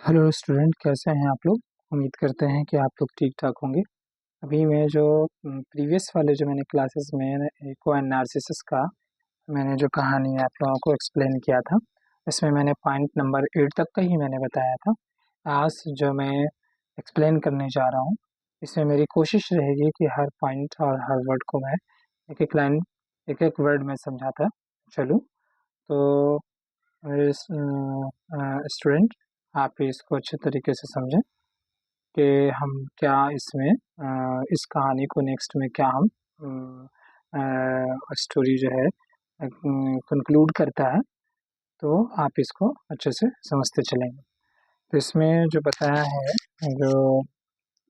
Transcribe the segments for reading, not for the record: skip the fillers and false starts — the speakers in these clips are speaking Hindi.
हेलो स्टूडेंट, कैसे हैं आप लोग। उम्मीद करते हैं कि आप लोग ठीक ठाक होंगे। अभी मैं जो प्रीवियस वाले जो मैंने क्लासेस में इको एंड नार्सिसस का मैंने जो कहानी आप लोगों को एक्सप्लेन किया था, इसमें मैंने पॉइंट नंबर 8 तक का ही मैंने बताया था। आज जो मैं एक्सप्लेन करने जा रहा हूँ, इसमें मेरी कोशिश रहेगी कि हर पॉइंट और हर वर्ड को मैं एक एक लाइन एक एक वर्ड में समझाता चलूँ। तो स्टूडेंट, आप इसको अच्छे तरीके से समझें कि हम क्या इसमें इस कहानी को नेक्स्ट में क्या हम स्टोरी जो है कंक्लूड करता है, तो आप इसको अच्छे से समझते चलेंगे। तो इसमें जो बताया है जो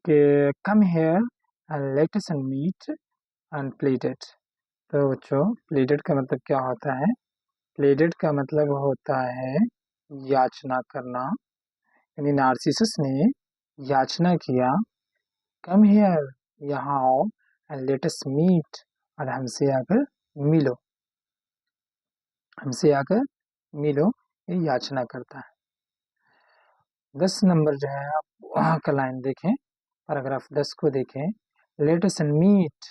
कि come here let us meet and pleaded. तो बच्चों, प्लीडेड का मतलब क्या होता है? प्लीडेड का मतलब होता है याचना करना, यानी नार्सिसस ने याचना किया, कम हियर, यहाँ आओ, एंड लेट अस मीट, और हमसे आकर मिलो, हमसे आकर मिलो, ये याचना करता है। 10 नंबर जो है आप वहाँ का लाइन देखें, पैराग्राफ 10 को देखें। Let us meet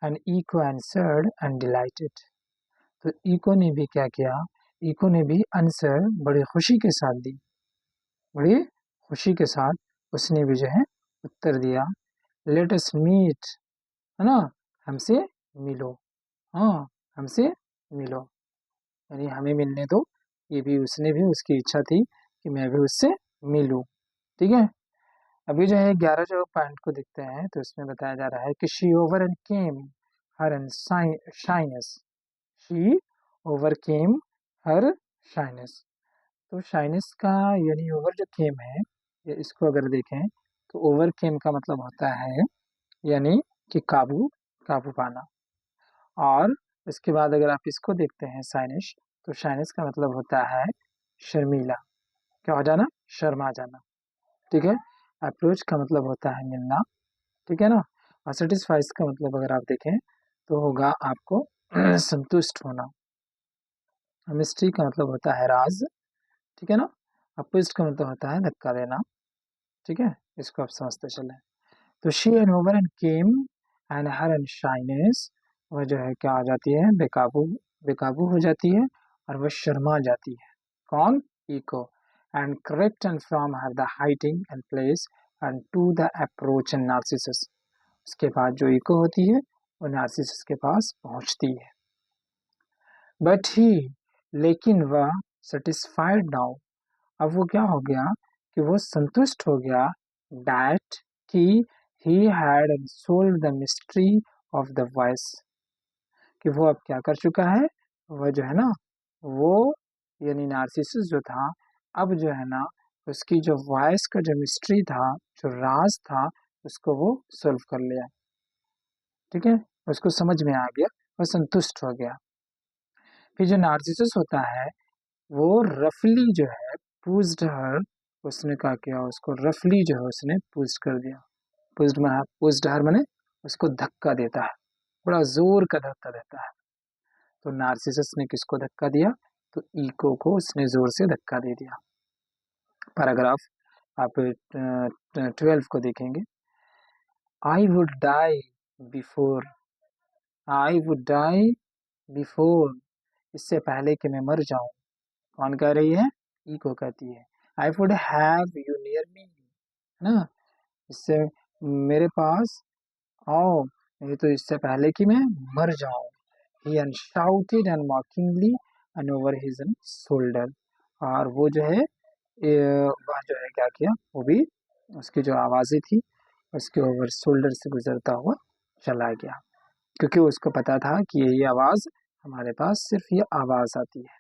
and Echo answered and delighted. तो इको ने भी क्या किया? इको ने भी आंसर बड़ी खुशी के साथ दी, बड़ी खुशी के साथ उसने भी जो है उत्तर दिया। लेट अस मीट, है ना, हमसे मिलो, हाँ, हमसे मिलो, यानी हमें मिलने दो। ये भी उसने भी उसकी इच्छा थी कि मैं भी उससे मिलूं। ठीक है। अभी जो है 11 जो पॉइंट को देखते हैं, तो इसमें बताया जा रहा है कि she over and came her and shyness. She overcame her shyness. तो शाइनेस का यानी ओवर जो केम है, ये इसको अगर देखें तो ओवर केम का मतलब होता है यानी कि काबू, काबू पाना। और इसके बाद अगर आप इसको देखते हैं साइनिश, तो शाइनिश का मतलब होता है शर्मीला, क्या हो जाना, शर्मा जाना। ठीक है। अप्रोच का मतलब होता है मिलना, ठीक है ना। और सेटिस्फाइज का मतलब अगर आप देखें तो होगा आपको संतुष्ट होना। मिस्ट्री का मतलब होता है राज, ठीक है ना। अपोजिट का मतलब होता है धक्का देना, ठीक है। इसको आप समझते चले। तो she and over and came and her and shyness, वह जो है क्या आ जाती है, बेकाबू, बेकाबू हो जाती है और वह शर्मा जाती है। कौन? Echo. And correct and from her the hiding and place and to the approach and Narcissus. उसके बाद जो इको होती है वो नार्सिसस के पास पहुंचती है। बट ही, लेकिन वह सेटिस्फाइड नाउ, अब वो क्या हो गया कि वो संतुष्ट हो गया, दैट कि he had solve the mystery of the voice, कि वो अब क्या कर चुका है, वह जो है ना, वो यानी नार्सिसस जो था, अब जो है ना, उसकी जो वॉइस का जो मिस्ट्री था, जो राज था, उसको वो सोल्व कर लिया। ठीक है, उसको समझ में आ गया, वह संतुष्ट हो गया। फिर जो नार्सिसस होता है, वो रफली जो है पूज्ड हर, उसने क्या किया, उसको रफली जो है उसने पूज्ड कर दिया। पूज्ड हर माने उसको धक्का देता है, बड़ा जोर का धक्का देता है। तो नार्सिसस ने किसको धक्का दिया? तो ईको को उसने जोर से धक्का दे दिया। पैराग्राफ आप 12 को देखेंगे। I would die before, I would die before, इससे पहले कि मैं मर जाऊं। कौन कह रही है? इको कहती है। आई वुड हैव यू नियर मी, है ना, इससे मेरे पास आओ, नहीं तो इससे पहले कि मैं मर जाऊं। ही shouted and mockingly and over his shoulder, और वो जो है वह जो है क्या किया, वो भी उसकी जो आवाज़ें थी उसके ओवर शोल्डर से गुजरता हुआ चला गया, क्योंकि उसको पता था कि ये आवाज़ हमारे पास सिर्फ ये आवाज़ आती है।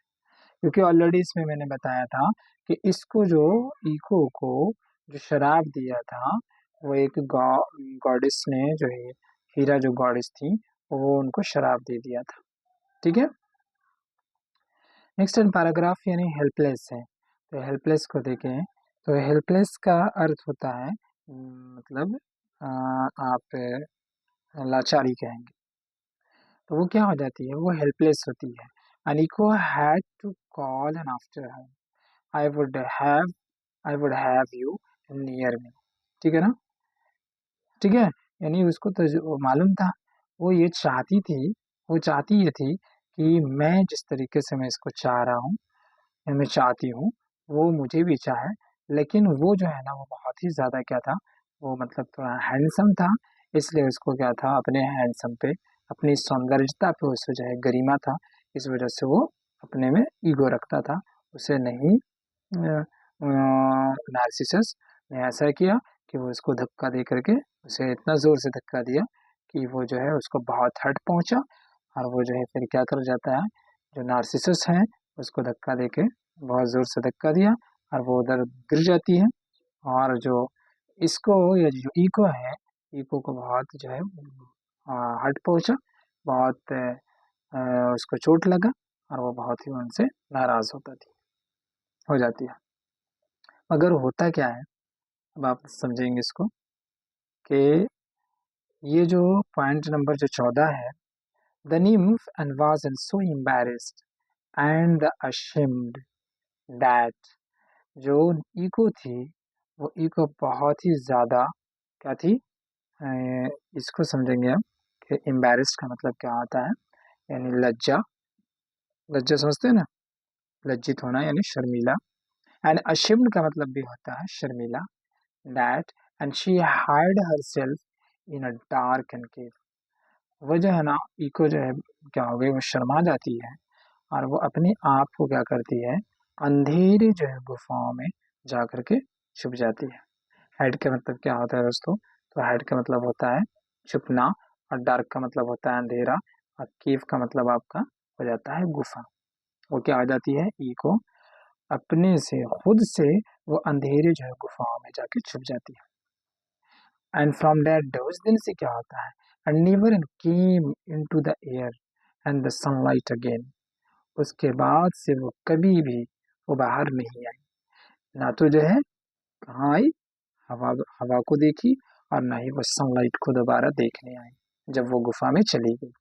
क्योंकि ऑलरेडी इसमें मैंने बताया था कि इसको जो इको को जो शराब दिया था, वो एक गॉडेस ने जो है, हीरा जो गॉडेस थी, वो उनको शराब दे दिया था। ठीक है। नेक्स्ट पैराग्राफ यानी हेल्पलेस है। तो हेल्पलेस को देखें, तो हेल्पलेस का अर्थ होता है मतलब आप लाचारी कहेंगे। तो वो क्या हो जाती है, वो हेल्पलेस होती है। अनिको had to call an after her, I would have I would have you near me. ठीक है ना, ठीक है। यानी उसको तो मालूम था, वो ये चाहती थी, वो चाहती ये थी कि मैं जिस तरीके से मैं इसको चाह रहा हूँ या मैं चाहती हूँ वो मुझे भी चाहे। लेकिन वो जो है ना वो बहुत ही ज्यादा क्या था, वो मतलब थोड़ा हैंडसम था, इसलिए उसको क्या था अपने हैंडसम पे, अपनी सौंदर्यता पे उसको जो है गरिमा था। इस वजह से वो अपने में ईगो रखता था, उसे नहीं नार्सिसस ने ऐसा किया कि वो उसको धक्का दे करके, उसे इतना जोर से धक्का दिया कि वो जो है उसको बहुत हर्ट पहुंचा। और वो जो है फिर क्या कर जाता है, जो नार्सिसस है उसको धक्का दे के, बहुत जोर से धक्का दिया और वो उधर गिर जाती है। और जो इसको या जो ईको है, ईको को बहुत जो है हर्ट पहुंचा, बहुत उसको चोट लगा और वो बहुत ही उनसे नाराज होता थी, हो जाती है। मगर होता क्या है, अब आप समझेंगे इसको कि ये जो पॉइंट नंबर जो 14 है, the nymph and was and so embarrassed and ashamed that, जो ईको थी वो ईको बहुत ही ज्यादा क्या थी, इसको समझेंगे हम कि embarrassed का मतलब क्या होता है, यानी लज्जा, लज्जा समझते हैं ना, लज्जित होना यानी शर्मीला। एंड ashamed का मतलब भी होता है शर्मीला। That and she hide herself in a dark and cave, वो जो है ना इको जो है क्या हो गई, वो शर्मा जाती है और वो अपने आप को क्या करती है, अंधेरे जो है गुफाओं में जा करके छुप जाती है। हाइड का मतलब क्या होता है दोस्तों, तो हाइड का मतलब होता है छुपना, और डार्क का मतलब होता है अंधेरा, और केव का मतलब आपका हो जाता है गुफा। वो क्या हो जाती है, इको अपने से खुद से वो अंधेरे जो है गुफाओं में जाके छुप जाती है। एंड फ्रॉम दैट डे, उस दिन से क्या होता है, and never came into the air and the sunlight again, उसके बाद से वो कभी भी वो बाहर नहीं आई, ना तो जो है कहाँ आई, हवा हवा को देखी, और ना ही वो सनलाइट को दोबारा देखने आई जब वो गुफा में चली गई।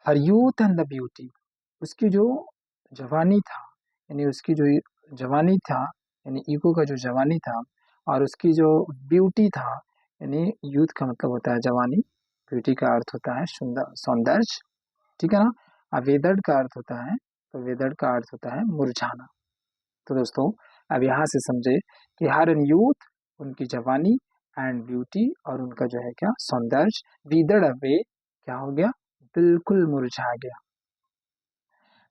हर यूथ एंड द ब्यूटी, उसकी जो जवानी था, यानी उसकी जो जवानी था, यानी ईगो का जो जवानी था, और उसकी जो ब्यूटी था, यानी यूथ का मतलब होता है जवानी, ब्यूटी का अर्थ होता है सुंदर सौंदर्य, ठीक है ना। और वेदर्ड का अर्थ होता है, तो वेदर्ड का अर्थ होता है मुरझाना। तो दोस्तों अब यहाँ से समझे कि हर यूथ, उनकी जवानी एंड ब्यूटी और उनका जो है क्या सौंदर्य, विदर्ड अवे क्या हो गया, बिल्कुल मुरझा गया।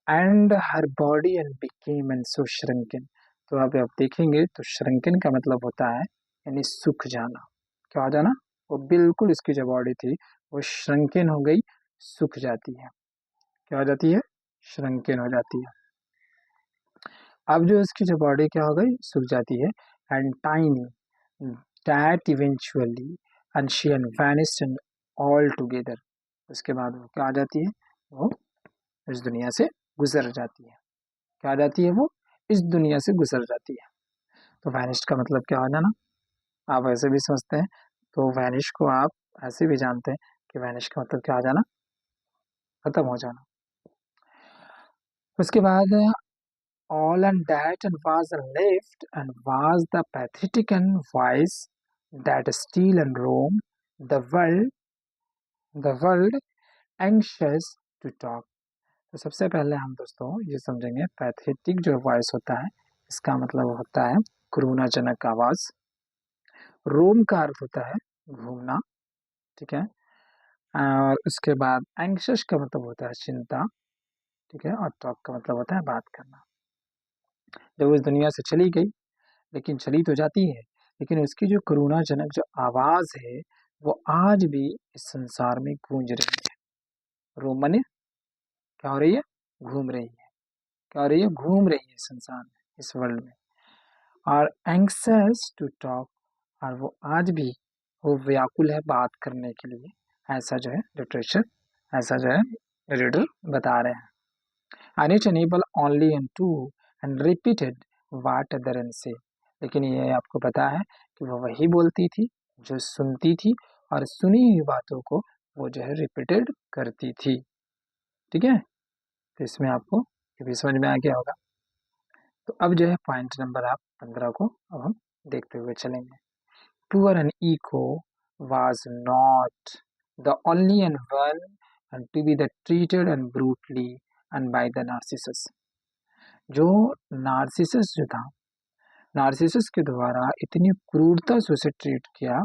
And her body and became and so shrunken, तो अब आप देखेंगे तो श्रंकन का मतलब होता है यानी सूख जाना, क्या हो जाना, वो बिल्कुल इसकी जो बॉडी थी वो श्रंकन हो गई, सूख जाती है, क्या हो जाती है, श्रंकन हो जाती है। अब जो इसकी जो बॉडी क्या हो गई, सूख जाती है, and tiny that eventually and she and vanished all together, उसके बाद वो क्या आ जाती है, वो इस दुनिया से गुजर जाती है, क्या आ जाती है, वो इस दुनिया से गुजर जाती है। तो वैनिश का मतलब क्या हो जाना, आप ऐसे भी समझते हैं, तो वैनिश को आप ऐसे भी जानते हैं कि वैनिश का मतलब क्या आ जाना, खत्म हो जाना। उसके बाद all and that and was left and was the pathetic and voice that still and roam the world anxious to talk। तो सबसे पहले हम दोस्तों ये समझेंगे पैथेटिक जो वॉइस होता है, इसका मतलब होता है करुणाजनक आवाज। रोम का अर्थ होता है घूमना, ठीक है। और उसके बाद एंग्शियस का मतलब होता है चिंता, ठीक है। और टॉक का मतलब होता है बात करना। जब वो इस दुनिया से चली गई, लेकिन चली तो जाती है, लेकिन उसकी जो करुणाजनक जो आवाज है वो आज भी इस संसार में गूंज रही है। रोम माने क्या हो रही है, घूम रही है, क्या हो रही है, घूम रही है संसार में, इस वर्ल्ड में। और एंक्सस टू टॉक, और वो आज भी वो व्याकुल है बात करने के लिए, ऐसा जो है लिटरेचर, ऐसा जो है रीडर बता रहे हैं। and it enable only and to and repeated what other and say, लेकिन ये आपको पता है कि वो वही बोलती थी जो सुनती थी, और सुनी हुई बातों को वो जो है रिपीटेड करती थी, ठीक है। तो इसमें आपको ये भी समझ में आ गया होगा। तो अब जो है पॉइंट नंबर आप 15 को अब हम देखते हुए चलेंगे। Poor and Echo was not the only and one and to be the treated and brutally and by the Narcissus. जो नार्सिसस जो था, नार्सिसस के द्वारा इतनी क्रूरता से उसे ट्रीट किया,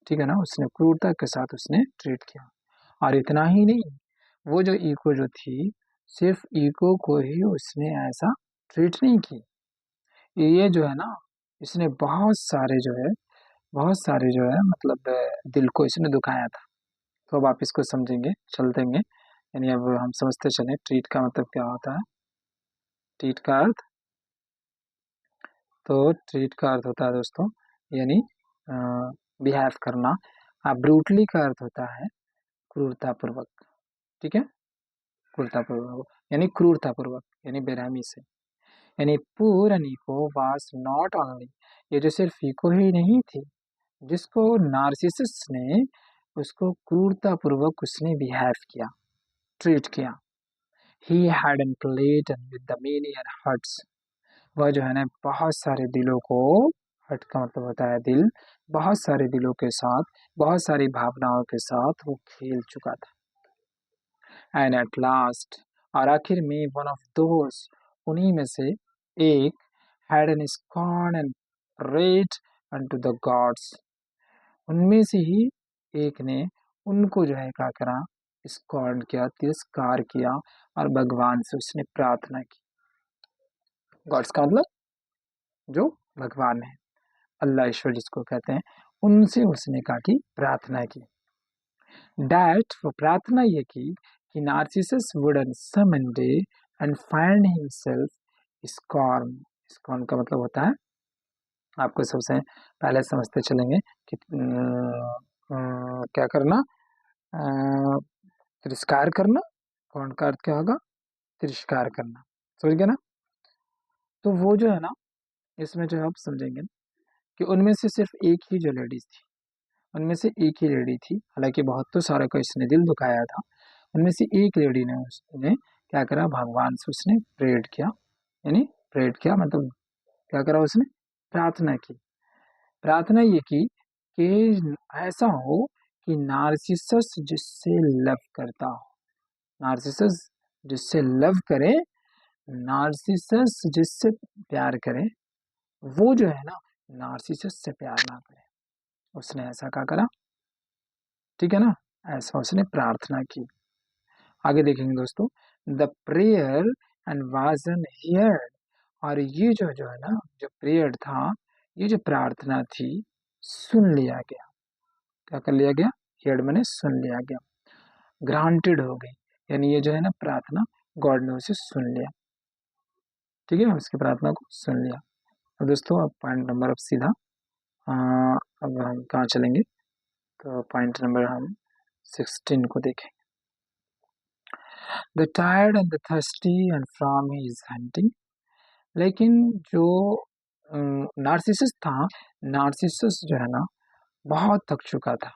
ठीक है ना, उसने क्रूरता के साथ उसने ट्रीट किया। और इतना ही नहीं, वो जो ईको जो थी, सिर्फ ईको को ही उसने ऐसा ट्रीट नहीं की, ये जो है ना, इसने बहुत सारे जो है मतलब दिल को इसने दुखाया था। तो अब आप इसको समझेंगे, चल देंगे, यानी अब हम समझते चले ट्रीट का मतलब क्या होता है। ट्रीट का अर्थ, तो ट्रीट का अर्थ होता है दोस्तों, यानी बिहेव करना। ब्रूटली का अर्थ होता है क्रूरतापूर्वक, ठीक है, क्रूरतापूर्वक यानी क्रूरतापूर्वक यानी बेरहमी से। यानी poor and Echo was not only, ये जो सिर्फ इको ही नहीं थी जिसको नार्सिसस ने उसको क्रूरतापूर्वक उसने बिहेव किया, ट्रीट किया। He had played with the many and hearts, वह जो है ना बहुत सारे दिलों को, हर्ट का मतलब होता है दिल, बहुत सारे दिलों के साथ, बहुत सारी भावनाओं के साथ वो खेल चुका था। एंड एट लास्ट, और आखिर में वन ऑफ दोस, उन्हीं में से एक, had an scorn and rate unto the gods, उनमें से ही एक ने उनको जो है क्या करा, स्कॉर्न किया, तिरस्कार किया, और भगवान से उसने प्रार्थना की। गॉड्स का मतलब जो भगवान है, अल्लाह ईश्वर जिसको कहते हैं, उनसे उसने कहा कि प्रार्थना की। डैट, वो प्रार्थना ये की कि Narcissus would on some day and find himself scorn. Scorn का मतलब होता है, आपको सबसे पहले समझते चलेंगे कि क्या करना, तिरस्कार करना। कौन का अर्थ क्या होगा, तिरस्कार करना, समझ गया ना। तो वो जो है ना, इसमें जो है आप समझेंगे कि उनमें से सिर्फ एक ही जो लेडीज थी, उनमें से एक ही लेडी थी, हालांकि बहुत तो सारे को इसने दिल दुखाया था, उनमें से एक लेडी ने उसने क्या करा, भगवान से उसने प्रेड किया, यानी प्रेड किया मतलब क्या करा उसने, प्रार्थना की। प्रार्थना ये की कि ऐसा हो कि नार्सिसस जिससे लव करता हो, नार्सिसस जिससे लव करे, नार्सिसस जिससे प्यार करे, वो जो है ना नार्सिसस से प्यार ना करे। उसने ऐसा क्या करा, ठीक है ना, ऐसा उसने प्रार्थना की। आगे देखेंगे दोस्तों, द प्रेयर एंड वाजन हियर, और ये जो जो है ना, जो प्रेयर था, ये जो प्रार्थना थी, सुन लिया गया। क्या कर लिया गया, हियर मैंने सुन लिया गया, ग्रांटेड हो गई, यानी ये जो है ना प्रार्थना, गॉड ने उसे सुन लिया, ठीक है, उसकी प्रार्थना को सुन लिया। तो दोस्तों अब पॉइंट नंबर, अब सीधा अ, अब हम कहाँ चलेंगे, तो पॉइंट नंबर हम 16 को देखें। The tired and the thirsty and from his hunting, लेकिन जो नार्सिसस था, नार्सिसस जो है ना बहुत थक चुका था,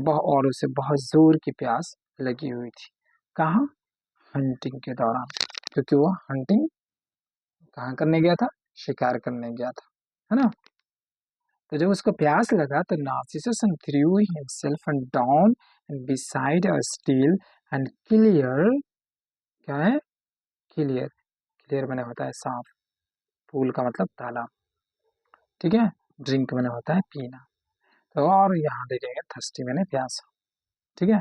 और उसे बहुत जोर की प्यास लगी हुई थी। कहाँ, हंटिंग के दौरान, क्योंकि वो हंटिंग कहाँ करने गया था, शिकार करने गया था, है ना। तो जब उसको प्यास लगा तो Narcissus through himself and down and beside a steel and clear, क्या है, क्लियर, क्लियर मैंने होता है साफ, पूल का मतलब तालाब, ठीक है, ड्रिंक मैंने होता है पीना, तो और यहाँ देखेंगे थर्स्टी मैंने प्यासा, ठीक है।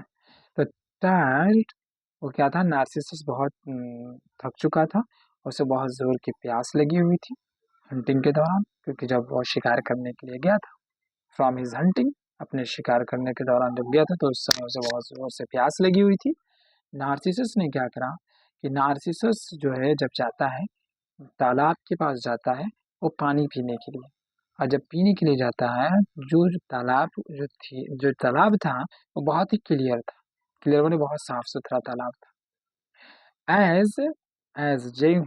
तो टायर्ड, वो क्या था, नार्सिसस बहुत थक चुका था, उसे बहुत जोर की प्यास लगी हुई थी हंटिंग के दौरान, क्योंकि जब वो शिकार करने के लिए गया था, फ्रॉम हिज हंटिंग, अपने शिकार करने के दौरान जब गया था तो उस समय उसे बहुत जोर से प्यास लगी हुई थी। नार्सिसस ने क्या करा कि नार्सिसस जो है जब जाता है तालाब के पास जाता है वो पानी पीने के लिए, और जब पीने के लिए जाता है, जो तालाब जो तालाब था वो बहुत ही क्लियर था, क्लियर मैंने बहुत साफ सुथरा तालाब था। एज जेहू,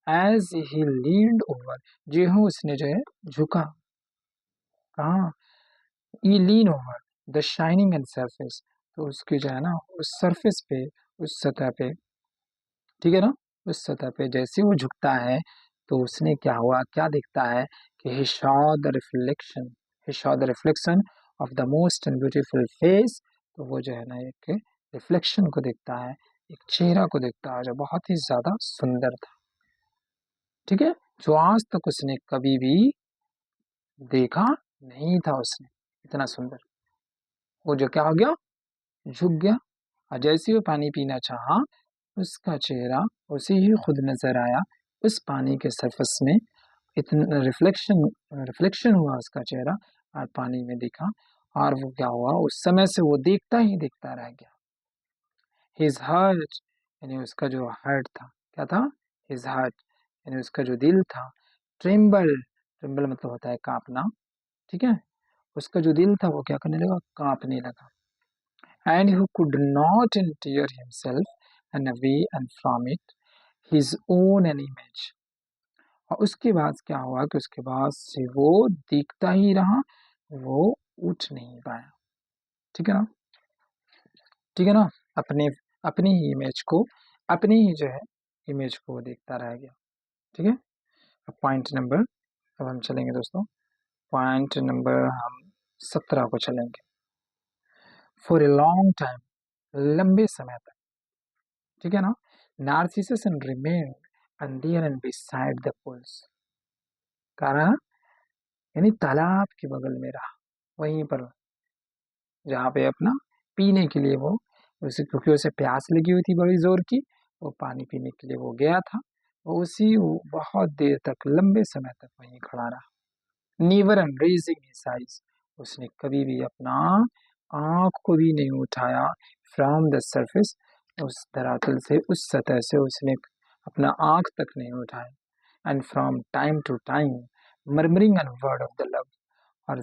एज ही लीन्ड ओवर, जेहू उसने जो है झुका, कहाँ, ये lean over the shining and surface, तो उसकी जो है ना उस सरफेस पे, उस सतह पे, ठीक है ना, उस सतह पे जैसे वो झुकता है तो उसने क्या हुआ, क्या दिखता है कि he saw the reflection of the most and beautiful face। तो वो जो है ना एक रिफ्लेक्शन को देखता है, एक चेहरा को देखता है जो बहुत ही ज्यादा सुंदर था, ठीक है, जो आज तक उसने कभी भी देखा नहीं था उसने, इतना सुंदर। वो जो क्या हो गया, झुक गया, और जैसे ही वो पानी पीना चाहा, उसका चेहरा उसे ही खुद नजर आया उस पानी के सरफेस में। इतना रिफ्लेक्शन हुआ उसका चेहरा और पानी में दिखा, और वो क्या हुआ, उस समय से वो देखता ही देखता रह गया। हिज हार्ट, यानी उसका जो हार्ट था, क्या था, हिज हार्ट, यानी उसका जो दिल था, ट्रेम्बल मतलब होता है कांपना, ठीक है, उसका जो दिल था वो क्या करने लगा, कांपने लगा। And who could not endear himself and away and from it his own an image। और उसके बाद क्या हुआ कि उसके बाद से वो दिखता ही रहा, वो उठ नहीं पाया, ठीक है ना, ठीक है ना, अपने अपनी ही इमेज को, अपनी ही जो है इमेज को वो देखता रह गया, ठीक है। अब पॉइंट नंबर, अब हम चलेंगे दोस्तों, पॉइंट नंबर हम 17 को चलेंगे। फॉर ए लॉन्ग टाइम, लंबे समय तक, ठीक है ना, Narcissus remain under and beside the pools। कारण, यानी तालाब के बगल में रहा, वहीं पर जहाँ पे अपना पीने के लिए वो, उसे क्योंकि उसे प्यास लगी हुई थी बड़ी जोर की, वो पानी पीने के लिए वो गया था, वो उसी वो बहुत देर तक, लंबे समय तक वहीं खड़ा रहा। नीवर एंड रेजिंग हिज आइज, उसने कभी भी अपना आंख को भी नहीं उठाया, फ्रॉम द सरफेस, उस धरातल से, उस सतह से उसने अपना आंख तक नहीं उठाया। And from time to time murmuring an word of the love, और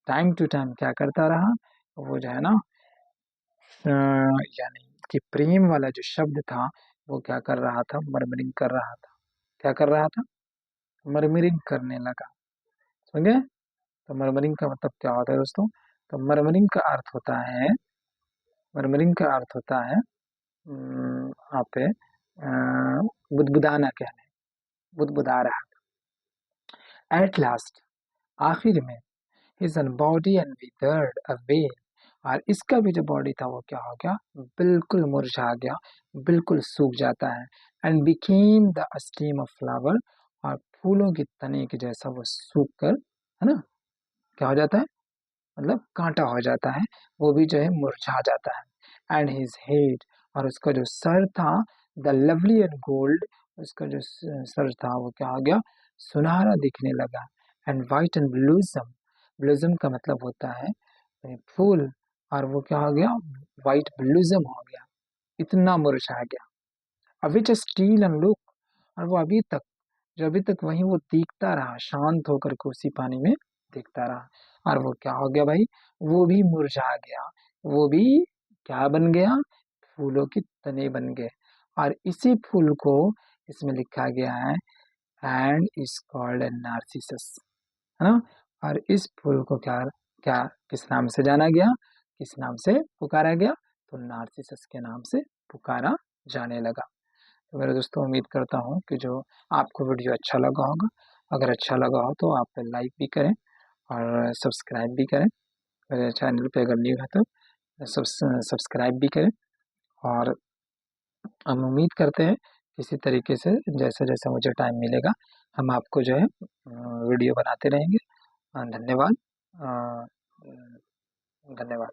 टाइम टू टाइम क्या करता रहा, वो जो है ना यानी कि प्रेम वाला जो शब्द था वो क्या कर रहा था, मर्मरिंग कर रहा था, क्या कर रहा था, मर्मरिंग करने लगा, समझे। तो मर्मरिंग का मतलब क्या होता है दोस्तों, तो मर्मरिंग का अर्थ होता है, मर्मरिंग का अर्थ होता है यहाँ पे बुदबुदाना, कहने, बुदबुदा रहा। एट लास्ट, आखिर में, his body and withered away, और इसका भी जो बॉडी था वो क्या हो गया, बिल्कुल मुरझा गया, बिल्कुल सूख जाता है। And became the steam of flower, और फूलों के तने के जैसा वो सूख कर, है ना, क्या हो जाता है, मतलब कांटा हो जाता है, वो भी जो है मुरझा जाता है। एंड हिज हेड, और उसका जो सर था, द लवली एंड गोल्ड, उसका जो सर था वो क्या हो गया, सुनहरा दिखने लगा। एंड वाइट एंड ब्लूजम, ब्लूजम का मतलब होता है फूल, और वो क्या हो गया, वाइट ब्लूजम हो गया, इतना मुरझा गया। अविच स्टील एंड लुक, और वो अभी तक, जो अभी तक वहीं वो देखता रहा, शांत होकर के उसी पानी में देखता रहा, और वो क्या हो गया भाई, वो भी मुरझा गया, वो भी क्या बन गया, फूलों के तने बन गए। और इसी फूल को इसमें लिखा गया है, and is called a Narcissus, है ना। और इस फूल को क्या क्या किस नाम से जाना गया, किस नाम से पुकारा गया, तो नार्सिसस के नाम से पुकारा जाने लगा। तो मेरे दोस्तों, उम्मीद करता हूँ कि जो आपको वीडियो अच्छा लगा होगा, अगर अच्छा लगा हो तो आप लाइक भी करें और सब्सक्राइब भी करें, मेरे चैनल पे अगर न्यू है तो सब्सक्राइब भी करें। और हम उम्मीद करते हैं किसी तरीके से, जैसे जैसे मुझे टाइम मिलेगा, हम आपको जो है वीडियो बनाते रहेंगे। धन्यवाद, धन्यवाद।